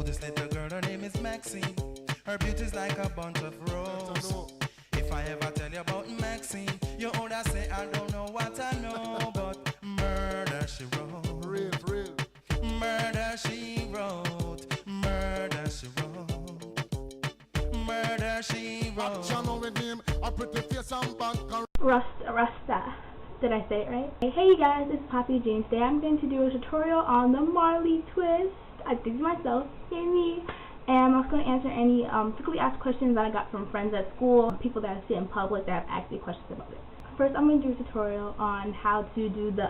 this little girl, her name is Maxine. Her beauty's like a bunch of roses. If I ever tell you about Maxine, you older say I don't know what I know, but murder she wrote. Real, real. Murder she wrote. Murder she wrote. Murder she wrote. Action with him, a pretty face and back. Rasta. Did I say it right? Hey you guys, it's Poppy Jean. Today I'm going to do a tutorial on the Marley twist. I did it myself, yay me. And I'm also going to answer any frequently asked questions that I got from friends at school, people that I see in public that have asked me questions about it. First, I'm going to do a tutorial on how to do the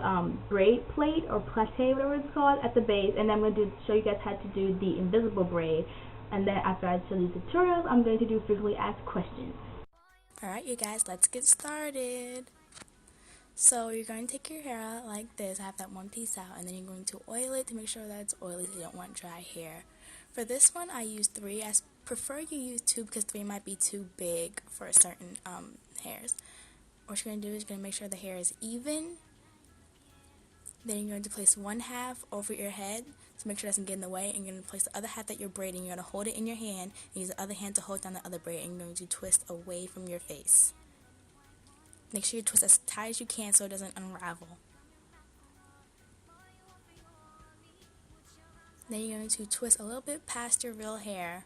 braid plate or plait, whatever it's called, at the base, and then I'm going to show you guys how to do the invisible braid. And then after I show these tutorials, I'm going to do frequently asked questions. Alright you guys, let's get started. So you're going to take your hair out like this, have that one piece out, and then you're going to oil it to make sure that it's oily so you don't want dry hair. For this one I use 3. I prefer you use 2 because 3 might be too big for certain hairs. What you're going to do is you're going to make sure the hair is even. Then you're going to place 1/2 over your head to make sure it doesn't get in the way, and you're going to place the other half that you're braiding. You're going to hold it in your hand and use the other hand to hold down the other braid, and you're going to twist away from your face. Make sure you twist as tight as you can so it doesn't unravel. Then you're going to twist a little bit past your real hair.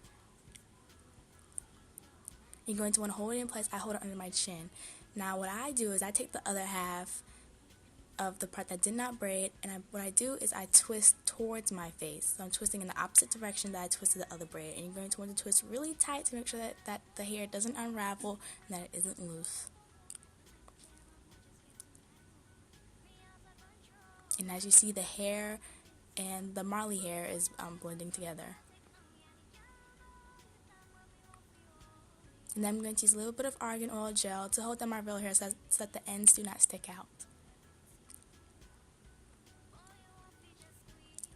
You're going to want to hold it in place. I hold it under my chin. Now what I do is I take the other half of the part that did not braid, and what I do is I twist towards my face. So I'm twisting in the opposite direction that I twisted the other braid. And you're going to want to twist really tight to make sure that the hair doesn't unravel and that it isn't loose. And as you see, the hair and the Marley hair is blending together. And then I'm going to use a little bit of argan oil gel to hold down my real hair so that the ends do not stick out.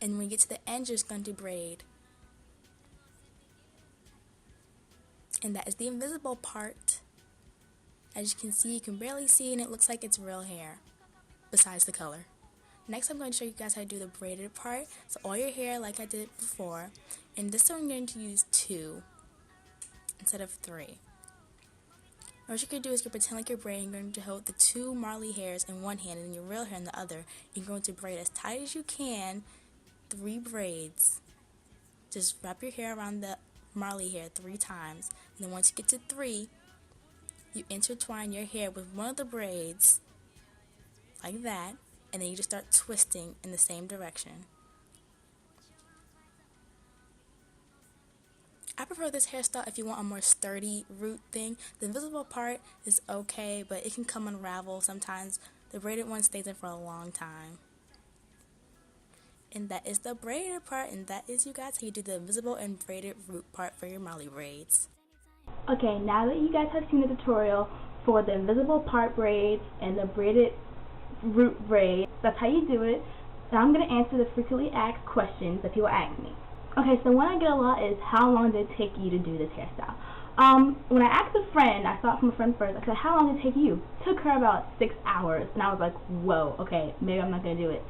And when you get to the end, you're just going to braid. And that is the invisible part. As you can see, you can barely see, and it looks like it's real hair, besides the color. Next, I'm going to show you guys how to do the braided part. So all your hair like I did before, and this time I'm going to use 2 instead of 3. Now what you're going to do is you pretend like you're braiding. You're going to hold the 2 Marley hairs in one hand and your real hair in the other. You're going to braid as tight as you can, 3 braids. Just wrap your hair around the Marley hair 3 times, and then once you get to 3, you intertwine your hair with one of the braids, like that. And then you just start twisting in the same direction. I prefer this hairstyle if you want a more sturdy root thing. The invisible part is okay, but it can come unravel sometimes. The braided one stays in for a long time. And that is the braided part, and that is, you guys, how you do the invisible and braided root part for your Marley braids. Okay, now that you guys have seen the tutorial for the invisible part braids and the braided root braid, that's how you do it. Now I'm going to answer the frequently asked questions that people ask me. Okay, so one I get a lot is, how long did it take you to do this hairstyle? When I asked a friend, I saw it from a friend first, I said, how long did it take you? It took her about 6 hours, and I was like, whoa, okay, maybe I'm not going to do it.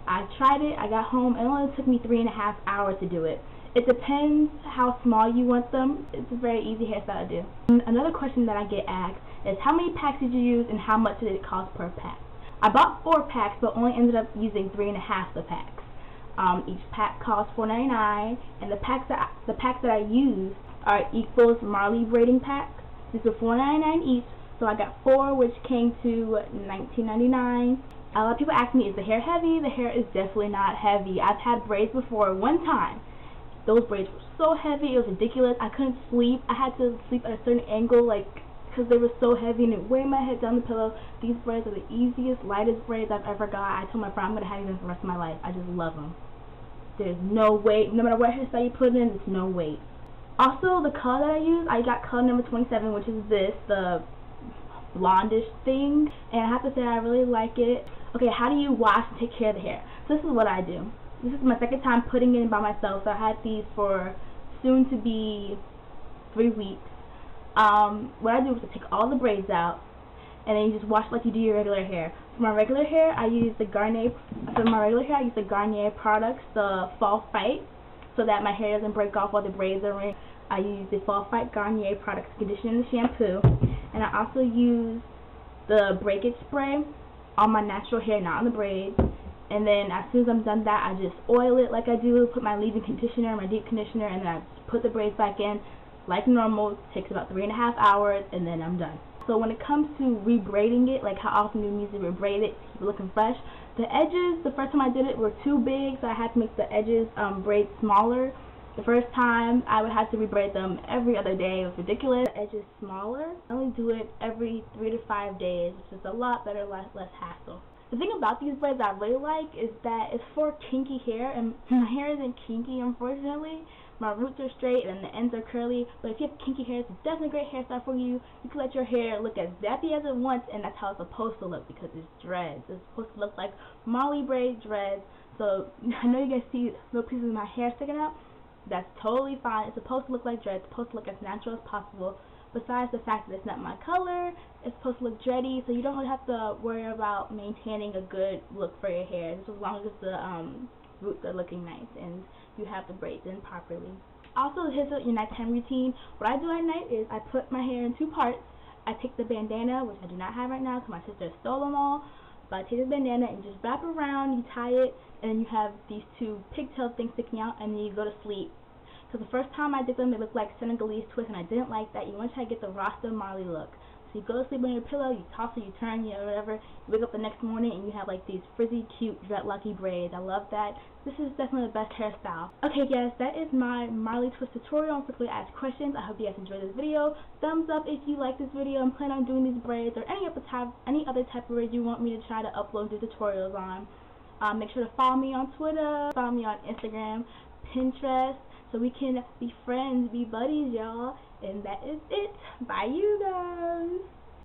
I tried it, I got home, and it only took me 3.5 hours to do it. It depends how small you want them. It's a very easy hairstyle to do. Another question that I get asked is, how many packs did you use and how much did it cost per pack? I bought 4 packs, but only ended up using 3.5 the packs. Each pack costs $4.99, and the packs that I used are equals Marley braiding packs. These were $4.99 each, so I got 4, which came to $19.99. A lot of people ask me, is the hair heavy? The hair is definitely not heavy. I've had braids before. One time, those braids were so heavy, it was ridiculous. I couldn't sleep. I had to sleep at a certain angle, because they were so heavy and it weighed my head down the pillow. These braids are the easiest, lightest braids I've ever got. I told my friend I'm going to have these for the rest of my life. I just love them. There's no weight. No matter what hairstyle you put in, there's no weight. Also, the color that I use, I got color number 27, which is this, the blondish thing. And I have to say, I really like it. Okay, how do you wash and take care of the hair? So this is what I do. This is my second time putting it in by myself. So I had these for soon to be 3 weeks. What I do is I take all the braids out, and then you just wash like you do your regular hair. For my regular hair, I use the Garnier. For my regular hair, I use the Garnier products, the Fall Fight. so that my hair doesn't break off while the braids are in. I use the Fall Fight Garnier product conditioner and shampoo, and I also use the breakage spray on my natural hair, not on the braids. And then as soon as I'm done that, I just oil it like I do, put my leave-in conditioner, my deep conditioner, and then I just put the braids back in like normal. It takes about 3.5 hours, and then I'm done. So when it comes to rebraiding it, like how often do you need to rebraid it to keep it looking fresh, the edges, the first time I did it, were too big, so I had to make the edges braid smaller. The first time, I would have to rebraid them every other day. It was ridiculous. The edges smaller. I only do it every 3 to 5 days, which is a lot better, less hassle. The thing about these braids I really like is that it's for kinky hair, and my hair isn't kinky, unfortunately. My roots are straight and the ends are curly, but if you have kinky hair, it's definitely a great hairstyle for you. You can let your hair look as zappy as it wants, and that's how it's supposed to look because it's dreads. It's supposed to look like Marley braid dreads. So I know you guys see little pieces of my hair sticking out. That's totally fine. It's supposed to look like dreads. It's supposed to look as natural as possible. Besides the fact that it's not my color, it's supposed to look dready, so you don't really have to worry about maintaining a good look for your hair, just as long as the roots are looking nice and you have the braids in properly. Also, here's your nighttime routine. What I do at night is I put my hair in 2 parts. I take the bandana, which I do not have right now because my sister stole them all, but I take the bandana and just wrap it around, you tie it, and then you have these 2 pigtail things sticking out, and then you go to sleep. So the first time I did them, they looked like Senegalese twists, and I didn't like that. You want to try to get the Rasta Marley look. So you go to sleep on your pillow, you toss it, you turn, you know, whatever. You wake up the next morning and you have like these frizzy, cute, dreadlocky braids. I love that. This is definitely the best hairstyle. Okay, guys, that is my Marley twist tutorial on frequently asked questions. I hope you guys enjoyed this video. Thumbs up if you like this video and plan on doing these braids or any other type of braids you want me to try to upload the tutorials on. Make sure to follow me on Twitter, follow me on Instagram, Pinterest, so we can be friends, be buddies, y'all. And that is it. Bye, you.